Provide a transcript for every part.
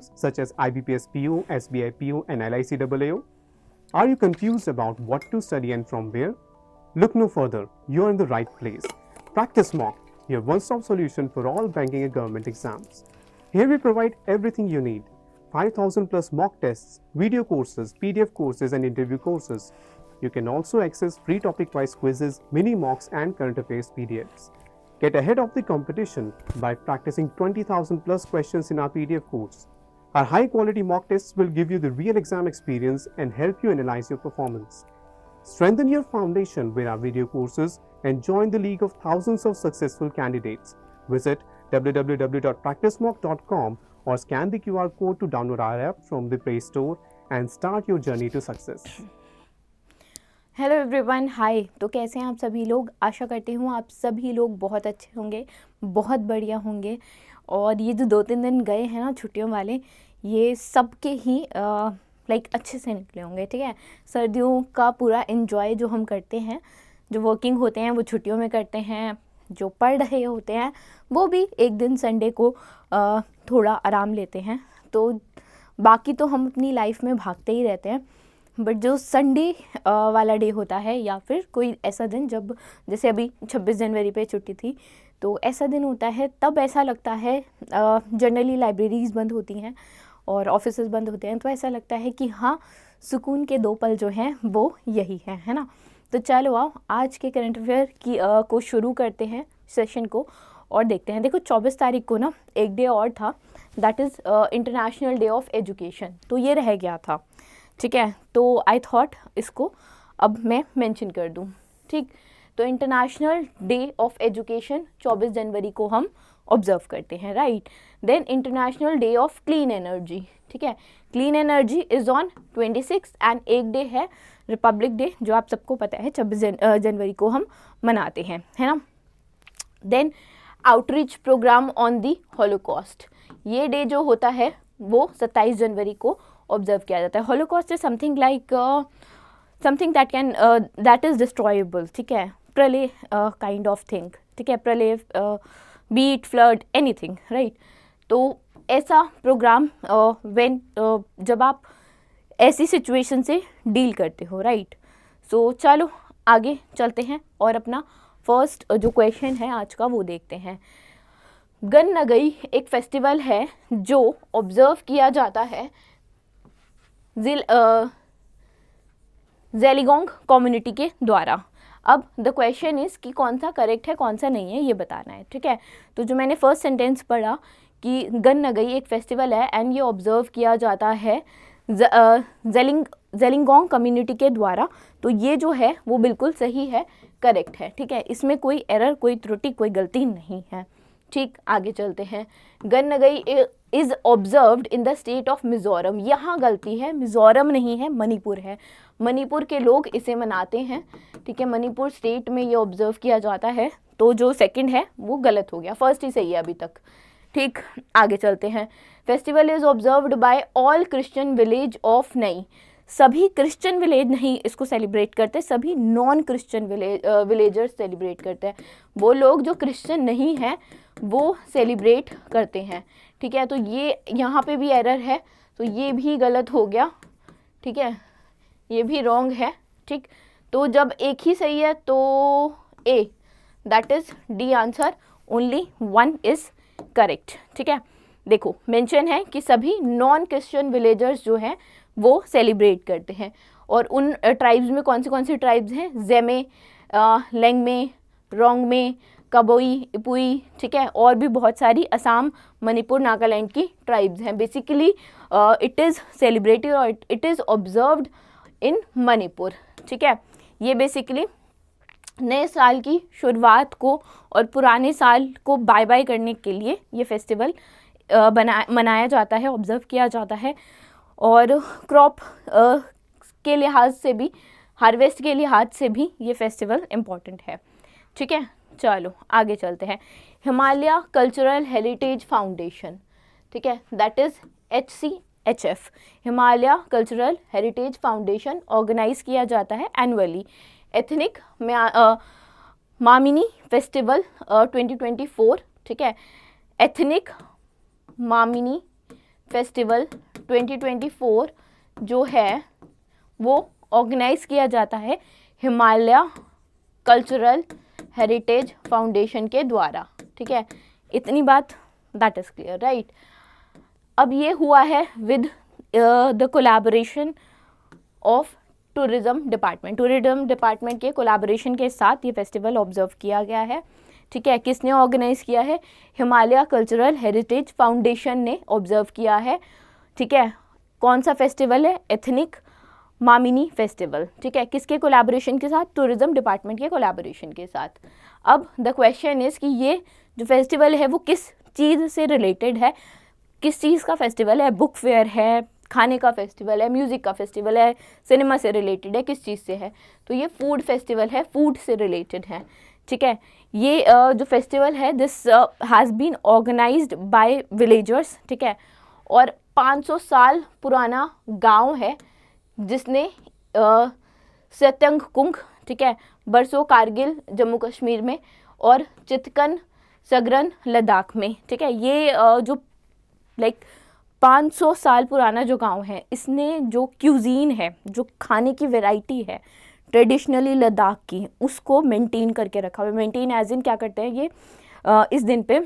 exams such as IBPS PO, SBI PO, and LIC AAO? Are you confused about what to study and from where? Look no further, you're in the right place. Practice Mock, your one-stop solution for all banking and government exams. Here we provide everything you need. 5,000 plus mock tests, video courses, PDF courses, and interview courses. You can also access free topic-wise quizzes, mini mocks, and current affairs PDFs. Get ahead of the competition by practicing 20,000 plus questions in our PDF course. Our high-quality mock tests will give you the real exam experience and help you analyze your performance. Strengthen your foundation with our video courses and join the league of thousands of successful candidates. Visit www.practicemock.com or scan the QR code to download our app from the Play Store and start your journey to success. Hello everyone, hi. तो कैसे हैं आप सभी लोग? आशा करती हूँ आप सभी लोग बहुत अच्छे होंगे, बहुत बढ़िया होंगे। और ये जो 2-3 दिन गए हैं ना छुट्टियों वाले, ये सबके ही अच्छे से निकले होंगे। ठीक है, सर्दियों का पूरा एंजॉय जो हम करते हैं, जो वर्किंग होते हैं वो छुट्टियों में करते हैं, जो पढ़ रहे होते हैं वो भी एक दिन संडे को थोड़ा आराम लेते हैं। तो बाकी तो हम अपनी लाइफ में भागते ही रहते हैं, बट जो संडे वाला डे होता है या फिर कोई ऐसा दिन जब, जैसे अभी 26 जनवरी पे छुट्टी थी, तो ऐसा दिन होता है, तब ऐसा लगता है जनरली लाइब्रेरीज़ बंद होती हैं और ऑफिसेज बंद होते हैं, तो ऐसा लगता है कि हाँ, सुकून के 2 पल जो हैं वो यही है ना। तो चलो आओ आज के करंट अफेयर की को शुरू करते हैं सेशन को और देखते हैं। देखो 24 तारीख को ना एक डे और था, that is international day of education, तो ये रह गया था। ठीक है, तो आई थॉट इसको अब मैं मेंशन कर दूं। ठीक, तो इंटरनेशनल डे ऑफ एजुकेशन 24 जनवरी को हम ऑब्जर्व करते हैं, right. Then international day of clean energy. ठीक है, clean energy is on 26 and एक डे है रिपब्लिक डे, जो आप सबको पता है 26 जनवरी को हम मनाते हैं, है ना। Then outreach programme on the Holocaust, ये डे जो होता है वो 27 जनवरी को ऑब्जर्व किया जाता है। Holocaust is something like something that is destroyable. ठीक है, प्रलय काइंड ऑफ थिंग। ठीक है, प्रलय, बीट, फ्लड, एनीथिंग, राइट। तो ऐसा प्रोग्राम जब आप ऐसी सिचुएशन से डील करते हो, राइट। सो चलो आगे चलते हैं और अपना फर्स्ट जो क्वेश्चन है आज का वो देखते हैं। गन नगई एक फेस्टिवल है जो ऑब्जर्व किया जाता है ज़ेलिगोंग कम्युनिटी के द्वारा। अब द क्वेश्चन इज़ कि कौन सा करेक्ट है कौन सा नहीं है, ये बताना है। ठीक है, तो जो मैंने फर्स्ट सेंटेंस पढ़ा कि गन नगई एक फेस्टिवल है एंड ये ऑब्जर्व किया जाता है ज़ेलिगोंग कम्युनिटी के द्वारा, तो ये जो है वो बिल्कुल सही है, करेक्ट है। ठीक है, इसमें कोई एरर, कोई त्रुटि, कोई गलती नहीं है। ठीक, आगे चलते हैं। Gan Ngai is observed in the state of Mizoram, यहाँ गलती है, मिज़ोरम नहीं है, मणिपुर है। मणिपुर के लोग इसे मनाते हैं। ठीक है, मणिपुर स्टेट में ये ऑब्जर्व किया जाता है, तो जो सेकंड है वो गलत हो गया, फर्स्ट ही सही है अभी तक। ठीक, आगे चलते हैं। Festival is observed bye all Christian village of नई, सभी क्रिश्चियन विलेज नहीं इसको सेलिब्रेट करते, सभी नॉन क्रिश्चियन विलेजर्स सेलिब्रेट करते हैं। वो लोग जो क्रिश्चियन नहीं हैं वो सेलिब्रेट करते हैं। ठीक है, तो ये यहाँ पे भी एरर है, तो ये भी गलत हो गया। ठीक है, ये भी रॉन्ग है। ठीक, तो जब एक ही सही है तो A, that is D answer, only 1 is correct. ठीक है, देखो मेंशन है कि सभी नॉन क्रिश्चियन विलेजर्स जो हैं वो सेलिब्रेट करते हैं। और उन ट्राइब्स में कौन सी ट्राइब्स हैं? ज़ेमे, लेंगमे, रोंगमे, कबोई, इपुई। ठीक है, और भी बहुत सारी असम, मणिपुर, नागालैंड की ट्राइब्स हैं। बेसिकली इट इज़ सेलिब्रेटेड और इट इज़ ऑब्जर्व्ड इन मणिपुर। ठीक है, ये बेसिकली नए साल की शुरुआत को और पुराने साल को बाय बाय करने के लिए ये फेस्टिवल मनाया जाता है, ऑब्जर्व किया जाता है। और क्रॉप के लिहाज से भी, हार्वेस्ट के लिहाज से भी ये फेस्टिवल इम्पॉर्टेंट है। ठीक है, चलो आगे चलते हैं। हिमालय कल्चरल हेरिटेज फाउंडेशन, ठीक है, that is HCHF, Himalaya cultural heritage foundation organise किया जाता है एनुअली। एथनिक मामिनी फेस्टिवल 2024, ठीक है, एथनिक मामिनी फेस्टिवल 2024 जो है वो ऑर्गेनाइज किया जाता है हिमालय कल्चरल हेरिटेज फाउंडेशन के द्वारा। ठीक है, इतनी बात दैट इज़ क्लियर, राइट। अब ये हुआ है with the collaboration of tourism department के कोलैबोरेशन के साथ ये फेस्टिवल ऑब्जर्व किया गया है। ठीक है, किसने ऑर्गेनाइज किया है? हिमालय कल्चरल हेरिटेज फाउंडेशन ने ऑब्जर्व किया है। ठीक है, कौन सा फेस्टिवल है? Ethnic Mamini festival. ठीक है, किसके कोलैबोरेशन के साथ? टूरिज़्म डिपार्टमेंट के कोलैबोरेशन के साथ। अब द क्वेश्चन इज़ कि ये जो फेस्टिवल है वो किस चीज़ से रिलेटेड है, किस चीज़ का फेस्टिवल है? बुक फेयर है, खाने का फेस्टिवल है, म्यूज़िक का फेस्टिवल है, सिनेमा से रिलेटेड है, किस चीज़ से है? तो ये फूड फेस्टिवल है, फूड से रिलेटेड है। ठीक है, ये जो फेस्टिवल है this has been organised by villagers. ठीक है, और 500 साल पुराना गांव है जिसने सत्यंग कुंग, ठीक है, बरसो कारगिल जम्मू कश्मीर में और चितकन सगरन लद्दाख में। ठीक है, ये जो लाइक 500 साल पुराना जो गांव है, इसने जो क्यूजीन है, जो खाने की वैरायटी है ट्रेडिशनली लद्दाख की, उसको मेंटेन करके रखा हुआ है। मेंटेन एज इन क्या करते हैं ये इस दिन पे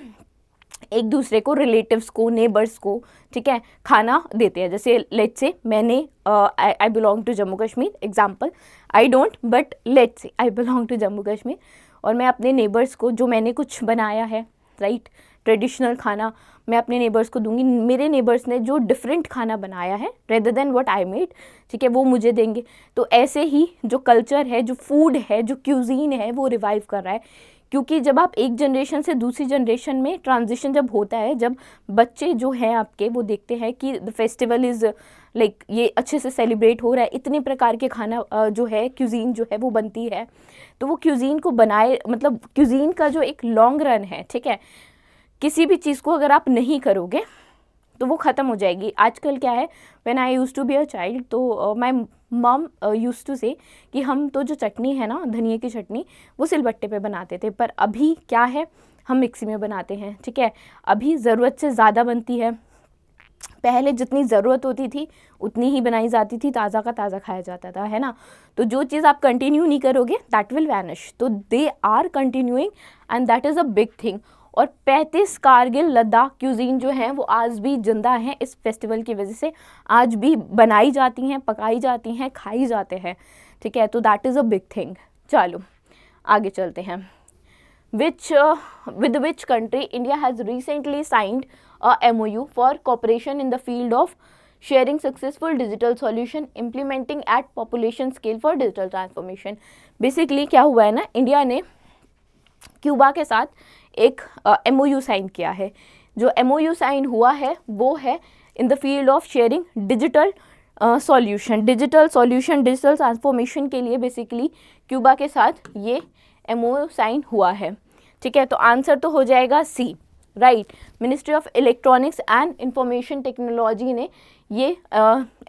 एक दूसरे को, रिलेटिव्स को, नेबर्स को, ठीक है, खाना देते हैं। जैसे लेट्स से मैंने I belong to Jammu Kashmir, example I don't, but let's say I belong to Jammu Kashmir, और मैं अपने नेबर्स को जो मैंने कुछ बनाया है, राइट, ट्रेडिशनल खाना मैं अपने नेबर्स को दूंगी। मेरे नेबर्स ने जो डिफरेंट खाना बनाया है rather than what I made, ठीक है, वो मुझे देंगे। तो ऐसे ही जो कल्चर है, जो फूड है, जो क्यूजीन है, वो रिवाइव कर रहा है। क्योंकि जब आप एक जनरेशन से दूसरी जनरेशन में ट्रांजिशन जब होता है, जब बच्चे जो हैं आपके वो देखते हैं कि द फेस्टिवल इज़ लाइक ये अच्छे से सेलिब्रेट हो रहा है, इतने प्रकार के खाना जो है, क्यूजीन जो है वो बनती है, तो वो क्यूजीन को बनाए, मतलब क्यूजीन का जो एक लॉन्ग रन है, ठीक है, किसी भी चीज़ को अगर आप नहीं करोगे तो वो ख़त्म हो जाएगी। आजकल क्या है, when I used to be a child, तो my mum used to say कि हम तो जो चटनी है ना, धनिया की चटनी, वो सिलबट्टे पे बनाते थे, पर अभी क्या है, हम मिक्सी में बनाते हैं। ठीक है, अभी ज़रूरत से ज़्यादा बनती है। पहले जितनी ज़रूरत होती थी उतनी ही बनाई जाती थी, ताज़ा का ताज़ा खाया जाता था, है ना। तो जो चीज़ आप कंटिन्यू नहीं करोगे दैट विल वैनिश, तो they are continuing and that is a big thing. और 35 कारगिल लद्दाख क्यूजीन जो हैं वो आज भी जिंदा हैं इस फेस्टिवल की वजह से, आज भी बनाई जाती हैं, पकाई जाती हैं, खाई जाते हैं। ठीक है, तो that is a big thing. चलो आगे चलते हैं। with which country India has recently signed a MOU for cooperation in the field of sharing successful digital solution implementing at population scale for digital transformation। Basically क्या हुआ है ना, India ने Cuba के साथ एक MOU साइन किया है। जो MOU साइन हुआ है वो है in the field of sharing digital solution, digital transformation के लिए बेसिकली क्यूबा के साथ ये MOU साइन हुआ है। ठीक है, तो आंसर तो हो जाएगा C, right. Ministry of electronics and information technology ने ये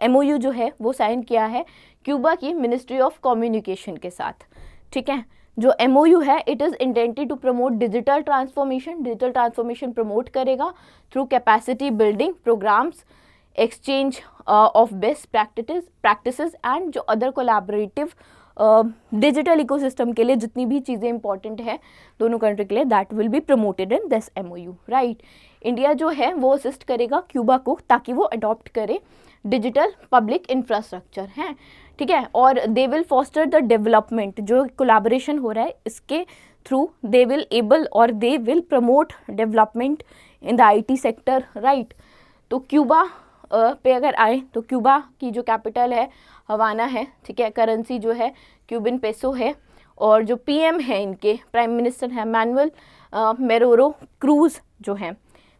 MOU जो है वो साइन किया है क्यूबा की मिनिस्ट्री ऑफ कम्युनिकेशन के साथ। ठीक है, जो MOU है it is intended to promote digital transformation promote करेगा through capacity building programmes, exchange of best practices and जो अदर कोलैबोरेटिव डिजिटल इकोसिस्टम के लिए जितनी भी चीज़ें इंपॉर्टेंट है दोनों कंट्री के लिए, that will be promoted in this MOU, right. India जो है वो असिस्ट करेगा क्यूबा को ताकि वो अडॉप्ट करे डिजिटल पब्लिक इंफ्रास्ट्रक्चर है। ठीक है, और they will foster the development, जो कोलैबोरेशन हो रहा है इसके थ्रू दे विल एबल और they will promote development in the IT sector, right. तो क्यूबा पे अगर आए तो क्यूबा की जो कैपिटल है हवाना है। ठीक है, करेंसी जो है क्यूबन पेसो है, और जो PM है इनके प्राइम मिनिस्टर है मैनुअल मेरोरो क्रूज जो हैं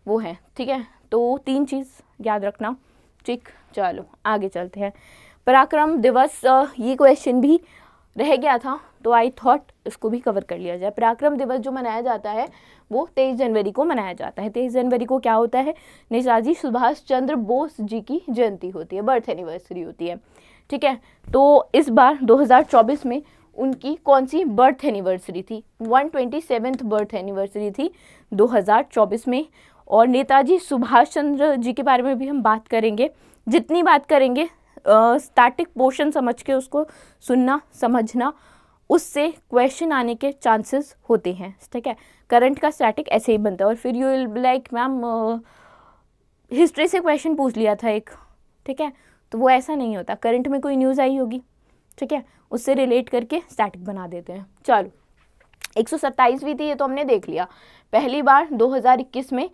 वो हैं। ठीक है, तो 3 चीज़ याद रखना। ठीक, चलो आगे चलते हैं। पराक्रम दिवस, ये क्वेश्चन भी रह गया था तो आई थॉट इसको भी कवर कर लिया जाए। पराक्रम दिवस जो मनाया जाता है वो 23 जनवरी को मनाया जाता है। 23 जनवरी को क्या होता है, नेताजी सुभाष चंद्र बोस जी की जयंती होती है, बर्थ एनिवर्सरी होती है। ठीक है, तो इस बार 2024 में उनकी कौन सी बर्थ एनिवर्सरी थी? 127th बर्थ एनिवर्सरी थी 2024 में। और नेताजी सुभाष चंद्र जी के बारे में भी हम बात करेंगे। जितनी बात करेंगे स्टैटिक पोर्शन समझ के उसको सुनना समझना, उससे क्वेश्चन आने के चांसेस होते हैं, ठीक है। करंट का स्टैटिक ऐसे ही बनता है। और फिर you will be like ma'am history से क्वेश्चन पूछ लिया था एक, ठीक है, तो वो ऐसा नहीं होता। करंट में कोई न्यूज़ आई होगी, ठीक है, उससे रिलेट करके स्टैटिक बना देते हैं। चलो 127वीं थी, ये तो हमने देख लिया। पहली बार 2021 में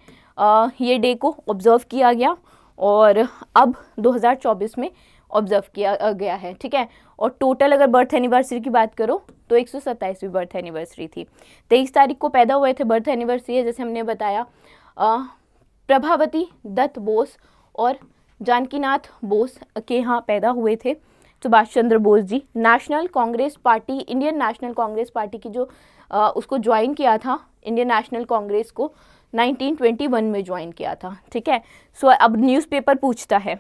ये डे को ऑब्जर्व किया गया और अब 2024 में ऑब्जर्व किया गया है, ठीक है। और टोटल अगर बर्थ एनिवर्सरी की बात करो तो 127वीं बर्थ एनिवर्सरी थी। 23 तारीख को पैदा हुए थे, बर्थ एनिवर्सरी है, जैसे हमने बताया। प्रभावती दत्त बोस और जानकीनाथ बोस के यहाँ पैदा हुए थे Subhash Chandra Bose ji. National Congress Party, Indian National Congress Party की जो उसको ज्वाइन किया था, इंडियन नेशनल कांग्रेस को 1921 में ज्वाइन किया था, ठीक है। सो अब न्यूज़पेपर पूछता है,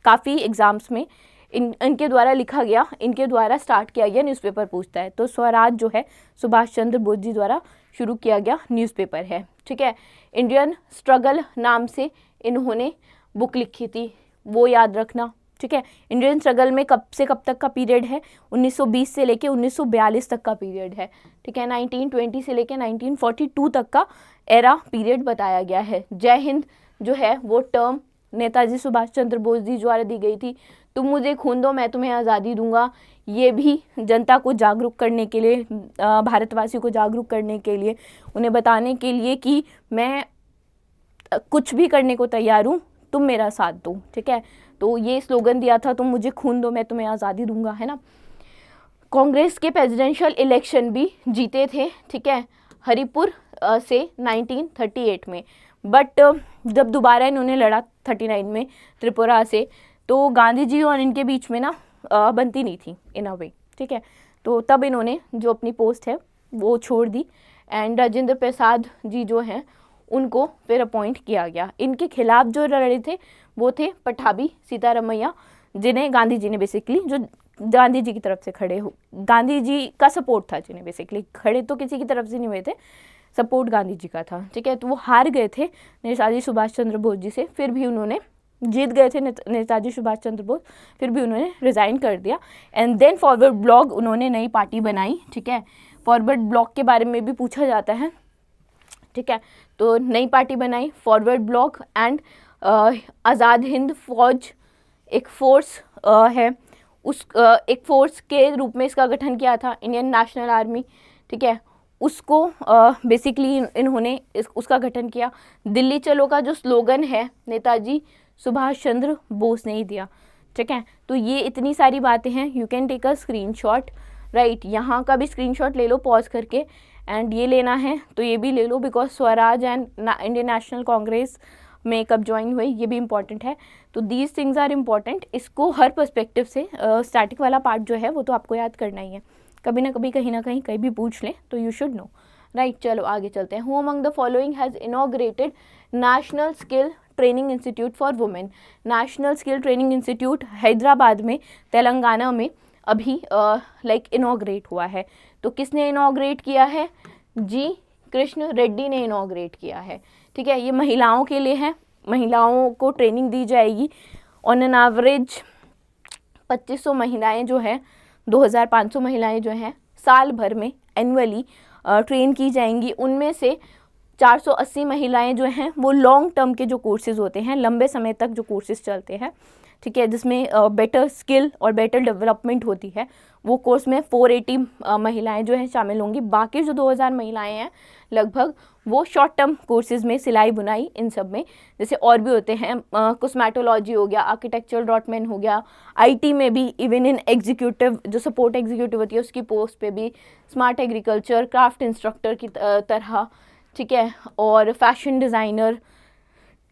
काफ़ी एग्ज़ाम्स में इनके द्वारा लिखा गया, इनके द्वारा स्टार्ट किया गया न्यूज़पेपर पूछता है। तो स्वराज जो है सुभाष चंद्र बोस जी द्वारा शुरू किया गया न्यूज़पेपर है, ठीक है। इंडियन स्ट्रगल नाम से इन्होंने बुक लिखी थी, वो याद रखना, ठीक है। इंडियन स्ट्रगल में कब से कब तक का पीरियड है? 1920 से लेके 1942 तक का पीरियड है, ठीक है। 1920 से लेके 1942 तक का एरा पीरियड बताया गया है। जय हिंद जो है वो टर्म नेताजी सुभाष चंद्र बोस जी द्वारा दी गई थी। तुम मुझे खून दो मैं तुम्हें आज़ादी दूंगा, ये भी जनता को जागरूक करने के लिए, भारतवासियों को जागरूक करने के लिए, उन्हें बताने के लिए कि मैं कुछ भी करने को तैयार हूँ, तुम मेरा साथ दो, ठीक है। तो ये स्लोगन दिया था, तुम मुझे खून दो मैं तुम्हें आज़ादी दूंगा, है ना। कांग्रेस के प्रेसिडेंशियल इलेक्शन भी जीते थे, ठीक है, हरिपुर से 1938 में। बट जब दोबारा इन्होंने लड़ा 39 में त्रिपुरा से, तो गांधी जी और इनके बीच में ना बनती नहीं थी इन अ वे, ठीक है। तो तब इन्होंने जो अपनी पोस्ट है वो छोड़ दी एंड राजेंद्र प्रसाद जी जो हैं उनको फिर अपॉइंट किया गया। इनके खिलाफ जो लड़े थे वो थे पठाभी सीतारमैया, जिन्हें गांधी जी ने बेसिकली, जो गांधी जी की तरफ से खड़े हो, गांधी जी का सपोर्ट था, जिन्हें बेसिकली खड़े तो किसी की तरफ से नहीं हुए थे, सपोर्ट गांधी जी का था, ठीक है। तो वो हार गए थे नेताजी सुभाष चंद्र बोस जी से, फिर भी उन्होंने जीत गए थे नेताजी सुभाष चंद्र बोस, फिर भी उन्होंने रिज़ाइन कर दिया एंड देन फॉरवर्ड ब्लॉक उन्होंने नई पार्टी बनाई, ठीक है। फॉरवर्ड ब्लॉक के बारे में भी पूछा जाता है, ठीक है। तो नई पार्टी बनाई forward block and Azad Hind फौज एक फोर्स है, उस एक फोर्स के रूप में इसका गठन किया था, इंडियन नेशनल आर्मी, ठीक है। उसको बेसिकली इन्होंने उसका गठन किया। दिल्ली चलो का जो स्लोगन है नेताजी सुभाष चंद्र बोस ने ही दिया, ठीक है। तो ये इतनी सारी बातें हैं, you can take a screenshot, right. यहाँ का भी स्क्रीनशॉट ले लो पॉज करके, एंड ये लेना है तो ये भी ले लो, because Swaraj and Indian National Congress में कब ज्वाइन हुई ये भी इंपॉर्टेंट है। तो दीज थिंग्स आर इम्पॉर्टेंट, इसको हर पर्सपेक्टिव से स्टैटिक वाला पार्ट जो है वो तो आपको याद करना ही है, कभी ना कभी कहीं ना कहीं भी पूछ लें तो यू शुड नो, राइट। चलो आगे चलते हैं। Who among the following has inaugurated national skill training institute for women. National skill training institute Hyderabad में, तेलंगाना में अभी इनॉग्रेट हुआ है। तो किसने इनॉग्रेट किया है? जी कृष्ण रेड्डी ने इनॉग्रेट किया है, ठीक है। ये महिलाओं के लिए है, महिलाओं को ट्रेनिंग दी जाएगी। ऑन एन एवरेज 2500 महिलाएं जो हैं, 2500 महिलाएं जो हैं साल भर में एनुअली ट्रेन की जाएंगी। उनमें से 480 महिलाएं जो हैं वो लॉन्ग टर्म के जो कोर्सेज होते हैं, लंबे समय तक जो कोर्सेज चलते हैं, ठीक है, जिसमें बेटर स्किल और बेटर डेवलपमेंट होती है, वो कोर्स में 480 महिलाएं जो हैं शामिल होंगी। बाकी जो 2000 महिलाएं हैं लगभग, वो शॉर्ट टर्म कोर्सेज में, सिलाई बुनाई इन सब में, जैसे और भी होते हैं, कॉस्मेटोलॉजी हो गया, आर्किटेक्चरल ड्रॉटमैन हो गया, आईटी में भी, इवन इन एग्जीक्यूटिव जो सपोर्ट एग्जीक्यूटिव होती है उसकी पोस्ट पे भी, स्मार्ट एग्रीकल्चर, क्राफ्ट इंस्ट्रक्टर की तरह, ठीक है। और fashion designer,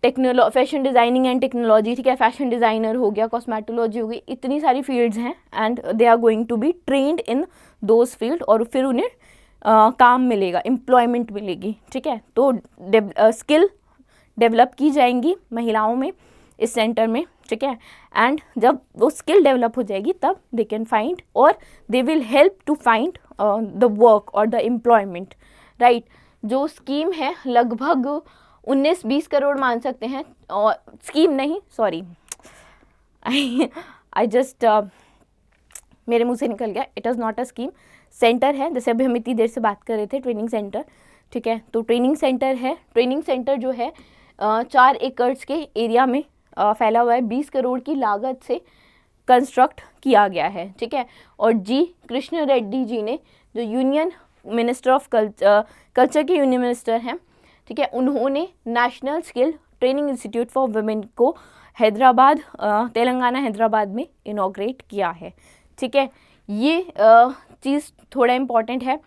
fashion designing and technology, ठीक है, फैशन डिज़ाइनर हो गया, कॉस्मेटोलॉजी हो गई, इतनी सारी फील्ड्स हैं and they are going to be trained in those field, और फिर उन्हें काम मिलेगा, एम्प्लॉयमेंट मिलेगी, ठीक है। तो स्किल डेवलप की जाएंगी महिलाओं में इस सेंटर में, ठीक है। एंड जब वो स्किल डेवलप हो जाएगी तब दे कैन फाइंड, और they will help to find the work और द एम्प्लॉयमेंट, राइट। जो स्कीम है लगभग 19-20 करोड़ मान सकते हैं, और स्कीम नहीं, सॉरी आई जस्ट मेरे मुंह से निकल गया, it is not a scheme, centre है, जैसे अभी हम इतनी देर से बात कर रहे थे, ट्रेनिंग सेंटर, ठीक है। तो ट्रेनिंग सेंटर है, ट्रेनिंग सेंटर जो है 4 एकड़ के एरिया में फैला हुआ है, 20 करोड़ की लागत से कंस्ट्रक्ट किया गया है, ठीक है। और जी कृष्ण रेड्डी जी ने, जो यूनियन मिनिस्टर ऑफ कल्चर के यूनियन मिनिस्टर हैं, ठीक है, उन्होंने national skill training institute for women को हैदराबाद, तेलंगाना हैदराबाद में इनॉग्रेट किया है, ठीक है। ये चीज़ थोड़ा इम्पॉर्टेंट है।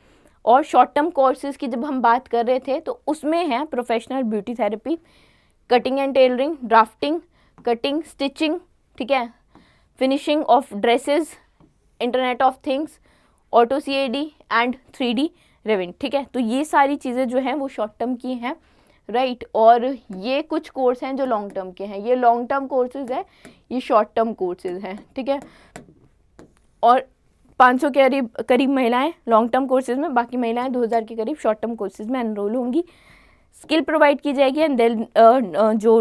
और शॉर्ट टर्म कोर्सेज़ की जब हम बात कर रहे थे तो उसमें है professional beauty therapy, cutting and tailoring, drafting, cutting, stitching, ठीक है, finishing of dresses, internet of things, auto CAD and 3D रेवेंट, ठीक है। तो ये सारी चीज़ें जो हैं वो शॉर्ट टर्म की हैं, राइट। और ये कुछ कोर्स हैं जो लॉन्ग टर्म के हैं, ये लॉन्ग टर्म कोर्सेज हैं, ये शॉर्ट टर्म कोर्सेज हैं, ठीक है। और 500 के करीब महिलाएं लॉन्ग टर्म कोर्सेज में, बाकी महिलाएं 2000 के करीब शॉर्ट टर्म कोर्सेज में एनरोल होंगी। स्किल प्रोवाइड की जाएगी एंड देन जो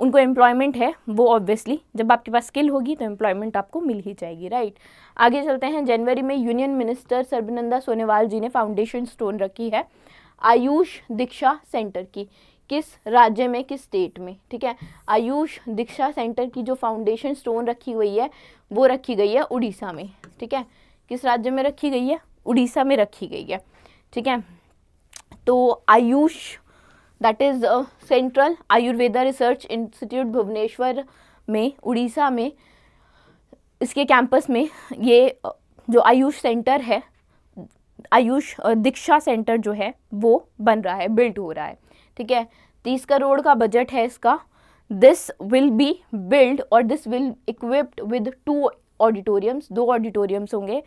उनको एम्प्लॉयमेंट है वो ऑब्वियसली जब आपके पास स्किल होगी तो एम्प्लॉयमेंट आपको मिल ही जाएगी, राइट। आगे चलते हैं। जनवरी में यूनियन मिनिस्टर सर्बानंद सोनोवाल जी ने फाउंडेशन स्टोन रखी है आयुष दीक्षा सेंटर की। किस राज्य में, किस स्टेट में, ठीक है। आयुष दीक्षा सेंटर की जो फाउंडेशन स्टोन रखी हुई है वो रखी गई है उड़ीसा में, ठीक है। किस राज्य में रखी गई है? उड़ीसा में रखी गई है, ठीक है। तो Ayush that is central Ayurveda research institute Bhubaneswar में, उड़ीसा में, इसके कैंपस में ये जो आयुष सेंटर है, आयुष दीक्षा सेंटर जो है वो बन रहा है, बिल्ड हो रहा है, ठीक है। 30 करोड़ का बजट है इसका। दिस विल बी बिल्ड और this will equipped with 2 auditoriums, 2 auditoriums होंगे।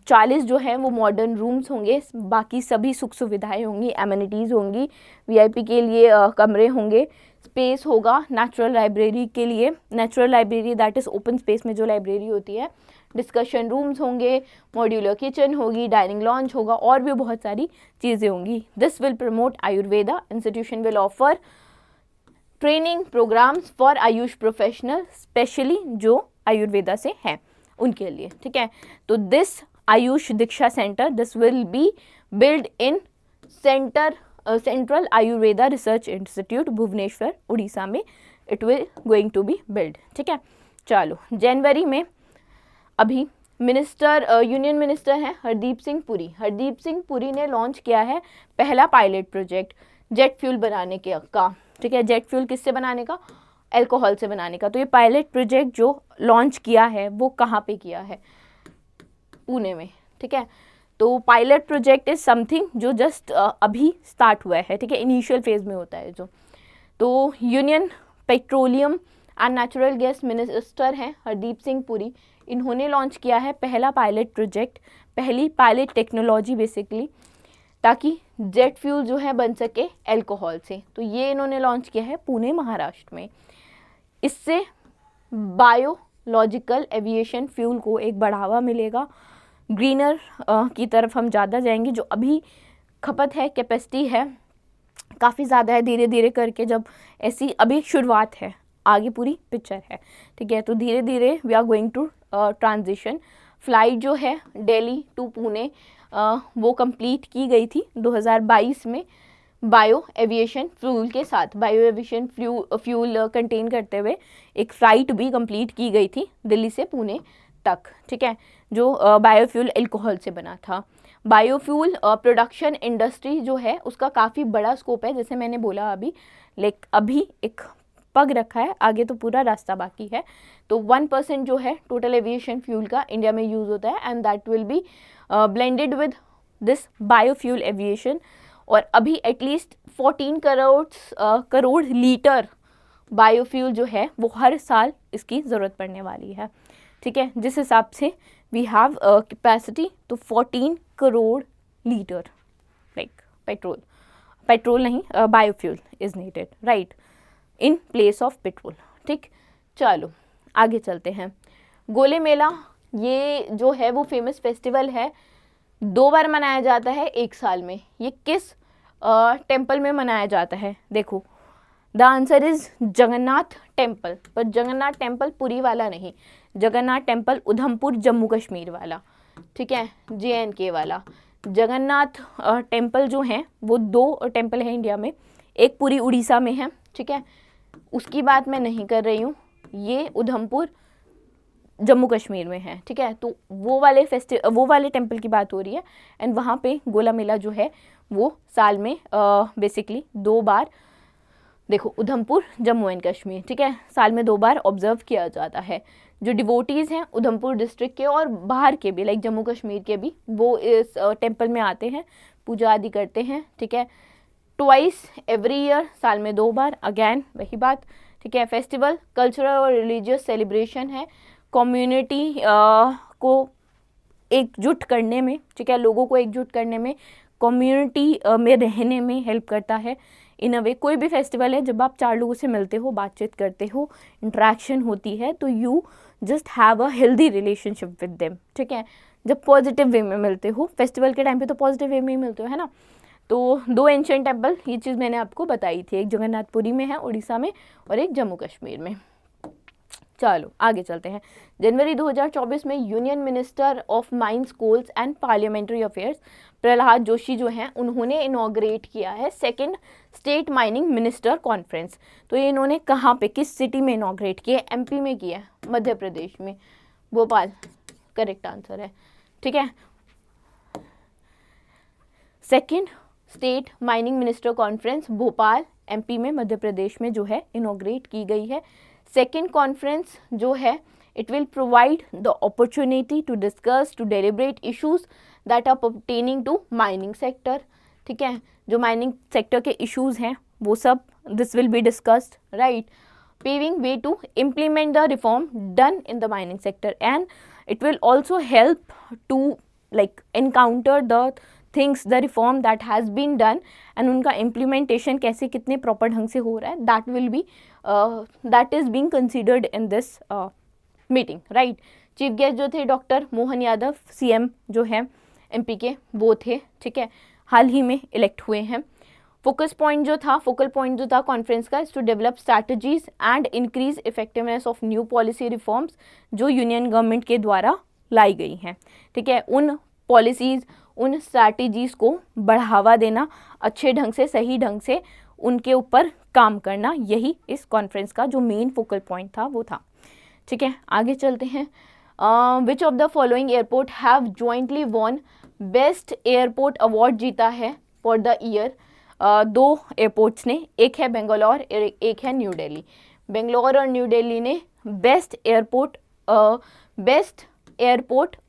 40 जो हैं वो मॉडर्न रूम्स होंगे, बाकी सभी सुख सुविधाएं होंगी, एमिनिटीज़ होंगी, VIP के लिए कमरे होंगे, स्पेस होगा नेचुरल लाइब्रेरी के लिए, natural library that is open space में जो लाइब्रेरी होती है, डिस्कशन रूम्स होंगे, मॉड्यूलर किचन होगी, डाइनिंग लॉन्च होगा और भी बहुत सारी चीज़ें होंगी। This will promote Ayurveda, institution will offer training programmes for Ayush professional, specially जो आयुर्वेदा से हैं उनके लिए, ठीक है। तो this Ayush Diksha centre, this will be build in central Ayurveda research institute Bhubaneswar, Orissa में it will going to be build, ठीक है। चलो, जनवरी में अभी यूनियन मिनिस्टर हैं हरदीप सिंह पुरी। हरदीप सिंह पुरी ने लॉन्च किया है पहला पायलट प्रोजेक्ट जेट फ्यूल बनाने का, ठीक है। जेट फ्यूल किससे बनाने का? अल्कोहल से बनाने का। तो ये पायलट प्रोजेक्ट जो लॉन्च किया है वो कहाँ पे किया है? पुणे में, ठीक है। तो पायलट प्रोजेक्ट इज समथिंग जो जस्ट अभी स्टार्ट हुआ है, ठीक है, इनिशियल फेज में होता है जो। तो union petroleum and natural gas minister हैं हरदीप सिंह पुरी, इन्होंने लॉन्च किया है पहला पायलट प्रोजेक्ट, पहली पायलट टेक्नोलॉजी बेसिकली, ताकि जेट फ्यूल जो है बन सके अल्कोहल से। तो ये इन्होंने लॉन्च किया है पुणे महाराष्ट्र में। इससे बायोलॉजिकल एविएशन फ्यूल को एक बढ़ावा मिलेगा, ग्रीनर की तरफ हम ज़्यादा जाएंगे। जो अभी खपत है, कैपेसिटी है, काफ़ी ज़्यादा है, धीरे धीरे करके जब ऐसी अभी शुरुआत है, आगे पूरी पिक्चर है, ठीक है। तो धीरे धीरे we are going to transition. Flight जो है दिल्ली टू पुणे वो कंप्लीट की गई थी 2022 में बायो एविएशन फ्यूल के साथ। बायो एविएशन फ्यूल कंटेन करते हुए एक फ़्लाइट भी कंप्लीट की गई थी दिल्ली से पुणे तक, ठीक है, जो बायोफ्यूल अल्कोहल से बना था। बायोफ्यूल प्रोडक्शन इंडस्ट्री जो है उसका काफ़ी बड़ा स्कोप है, जैसे मैंने बोला अभी एक पग रखा है, आगे तो पूरा रास्ता बाकी है। तो 1% जो है टोटल एविएशन फ्यूल का इंडिया में यूज़ होता है and that will be blended with this biofuel aviation. और अभी एटलीस्ट 14 करोड़ लीटर बायोफ्यूल जो है वो हर साल इसकी ज़रूरत पड़ने वाली है, ठीक है। जिस हिसाब से वी हैव कैपेसिटी तो 14 करोड़ लीटर लाइक पेट्रोल नहीं, biofuel is needed, right, in place of petrol, ठीक। चलो आगे चलते हैं। गोले मेला ये जो है वो फेमस फेस्टिवल है, 2 बार मनाया जाता है एक साल में। ये किस टेम्पल में मनाया जाता है? देखो, the answer is Jagannath temple, पर जगन्नाथ टेम्पल पुरी वाला नहीं, जगन्नाथ टेम्पल उधमपुर जम्मू कश्मीर वाला, ठीक है, JNK वाला। जगन्नाथ टेम्पल जो हैं वो 2 टेम्पल हैं इंडिया में, एक पूरी उड़ीसा में है, ठीक है, उसकी बात मैं नहीं कर रही हूँ, ये उधमपुर जम्मू कश्मीर में है, ठीक है। तो वो वाले टेम्पल की बात हो रही है, एंड वहाँ पे गोला मेला जो है वो साल में बेसिकली 2 बार, देखो उधमपुर जम्मू एंड कश्मीर, ठीक है, साल में 2 बार ऑब्जर्व किया जाता है। जो डिवोटीज़ हैं उधमपुर डिस्ट्रिक्ट के और बाहर के भी, लाइक जम्मू कश्मीर के भी, वो इस टेम्पल में आते हैं, पूजा आदि करते हैं, ठीक है। ट्वाइस एवरी ईयर, साल में 2 बार, अगैन वही बात, ठीक है। फेस्टिवल कल्चरल और रिलीजियस सेलिब्रेशन है, कम्युनिटी को एकजुट करने में, ठीक है, लोगों को एकजुट करने में, कम्युनिटी में रहने में हेल्प करता है इन अ वे। कोई भी फेस्टिवल है, जब आप 4 लोगों से मिलते हो, बातचीत करते हो, इंट्रैक्शन होती है, तो you just have a healthy relationship with them, ठीक है। जब पॉजिटिव वे में मिलते हो, फेस्टिवल के टाइम पे तो पॉजिटिव वे में ही मिलते हो, है ना। तो 2 एंशिएंट टेम्पल, ये चीज़ मैंने आपको बताई थी, एक जगन्नाथपुरी में है उड़ीसा में और एक जम्मू कश्मीर में। चलो आगे चलते हैं। जनवरी 2024 में union minister of mines, coals and parliamentary affairs Pralhad Joshi जो हैं, उन्होंने इनॉग्रेट किया है 2nd state mining minister conference. तो ये इन्होंने कहाँ पे, किस सिटी में इनॉग्रेट किया? MP में किया है, मध्य प्रदेश में, भोपाल करेक्ट आंसर है, ठीक है। 2nd state mining minister conference Bhopal MP में, मध्य प्रदेश में जो है इनॉग्रेट की गई है। 2nd कॉन्फ्रेंस जो है, it will provide the opportunity to discuss, to deliberate issues that are pertaining to mining sector, ठीक है, जो माइनिंग सेक्टर के इश्यूज हैं वो सब this will be discussed, right, paving way to implement the reform done in the mining sector, and it will also help to like encounter the things, the reform that has been done, and उनका implementation कैसे, कितने proper ढंग से हो रहा है, that will be that is being considered in this meeting, right. Chief guest जो थे डॉक्टर मोहन यादव, CM जो है MP के, वो थे, ठीक है, हाल ही में इलेक्ट हुए हैं। फोकल पॉइंट जो था कॉन्फ्रेंस का, to develop strategies and increase effectiveness of new policy reforms जो यूनियन गवर्नमेंट के द्वारा लाई गई हैं, ठीक है, उन पॉलिसीज़, उन स्ट्रैटेजीज़ को बढ़ावा देना, अच्छे ढंग से, सही ढंग से उनके ऊपर काम करना, यही इस कॉन्फ्रेंस का जो मेन फोकल पॉइंट था वो था, ठीक है। आगे चलते हैं। Which of the following airport have jointly won best airport award जीता है फॉर द ईयर? 2 एयरपोर्ट्स ने, एक है बेंगलोर, एक है न्यू दिल्ली। बेंगलोर और न्यू दिल्ली ने बेस्ट एयरपोर्ट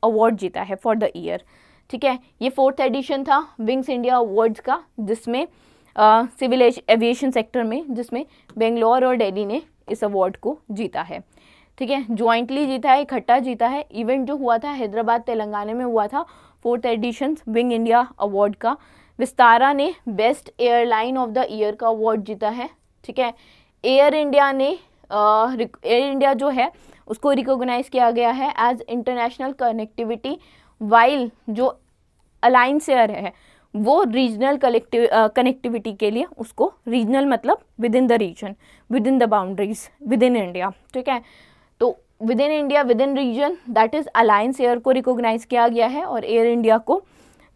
अवार्ड जीता है फॉर द ईयर, ठीक है। ये 4th एडिशन था विंग्स इंडिया अवार्ड्स का, जिसमें सिविल एविएशन सेक्टर में, जिसमें बेंगलोर और दिल्ली ने इस अवार्ड को जीता है, ठीक है, ज्वाइंटली जीता है, इकट्ठा जीता है। इवेंट जो हुआ था हैदराबाद तेलंगाना में हुआ था, 4th addition wing India award का। विस्तारा ने best airline of the year का अवार्ड जीता है, ठीक है। एयर इंडिया जो है उसको रिकॉग्नाइज किया गया है एज इंटरनेशनल कनेक्टिविटी, वाइल जो अलायंस एयर है वो रीजनल कनेक्टिविटी के लिए, उसको रीजनल मतलब within the region, within the boundaries, within India, ठीक है। तो within India, within region, that is Alliance Air को रिकॉग्नाइज किया गया है, और एयर इंडिया को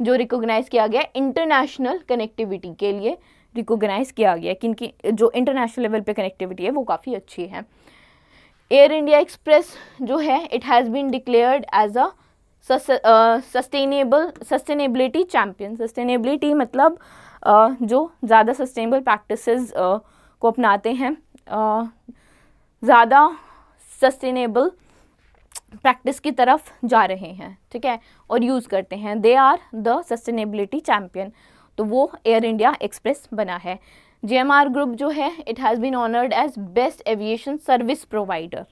जो रिकॉग्नाइज किया गया इंटरनेशनल कनेक्टिविटी के लिए रिकॉग्नाइज किया गया, क्योंकि जो इंटरनेशनल लेवल पे कनेक्टिविटी है वो काफ़ी अच्छी है। एयर इंडिया एक्सप्रेस जो है, it has been declared as a sustainability champion. Sustainability मतलब जो ज़्यादा सस्टेनेबल प्रैक्टिसेस को अपनाते हैं, ज़्यादा सस्टेनेबल प्रैक्टिस की तरफ जा रहे हैं, ठीक है, और यूज़ करते हैं, they are the sustainability champion, तो वो एयर इंडिया एक्सप्रेस बना है। GMR ग्रुप जो है, it has been honoured as best aviation service provider,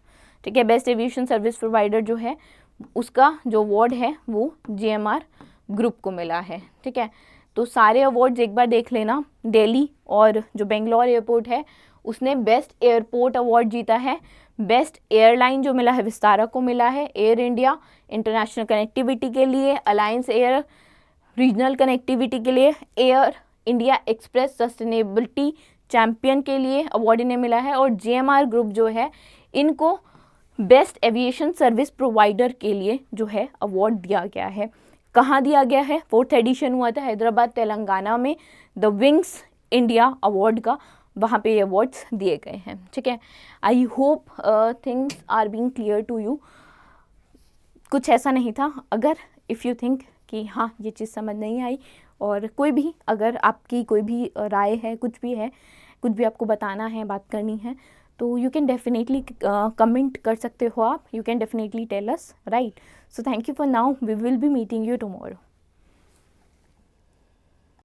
ठीक है, बेस्ट एविएशन सर्विस प्रोवाइडर जो है उसका जो अवार्ड है वो GMR ग्रुप को मिला है, ठीक है। तो सारे अवार्ड्स एक बार देख लेना। दिल्ली और जो बेंगलोर एयरपोर्ट है उसने बेस्ट एयरपोर्ट अवार्ड जीता है। बेस्ट एयरलाइन जो मिला है विस्तारा को मिला है, एयर इंडिया इंटरनेशनल कनेक्टिविटी के लिए, अलायंस एयर रीजनल कनेक्टिविटी के लिए, air India express sustainability champion के लिए अवार्ड इन्हें मिला है, और GMR ग्रुप जो है इनको बेस्ट एविएशन सर्विस प्रोवाइडर के लिए जो है अवार्ड दिया गया है। कहाँ दिया गया है? 4th एडिशन हुआ था हैदराबाद तेलंगाना में, द विंग्स इंडिया अवार्ड का, वहाँ पे ये अवार्ड्स दिए गए हैं। ठीक है, I hope things are being clear to you. कुछ ऐसा नहीं था। अगर इफ़ यू थिंक कि हाँ ये चीज़ समझ नहीं आई, और कोई भी अगर आपकी कोई भी राय है, कुछ भी आपको बताना है, बात करनी है, तो यू कैन डेफिनेटली कमेंट कर सकते हो आप, you can definitely tell us, right. So thank you for now, we will be meeting you tomorrow.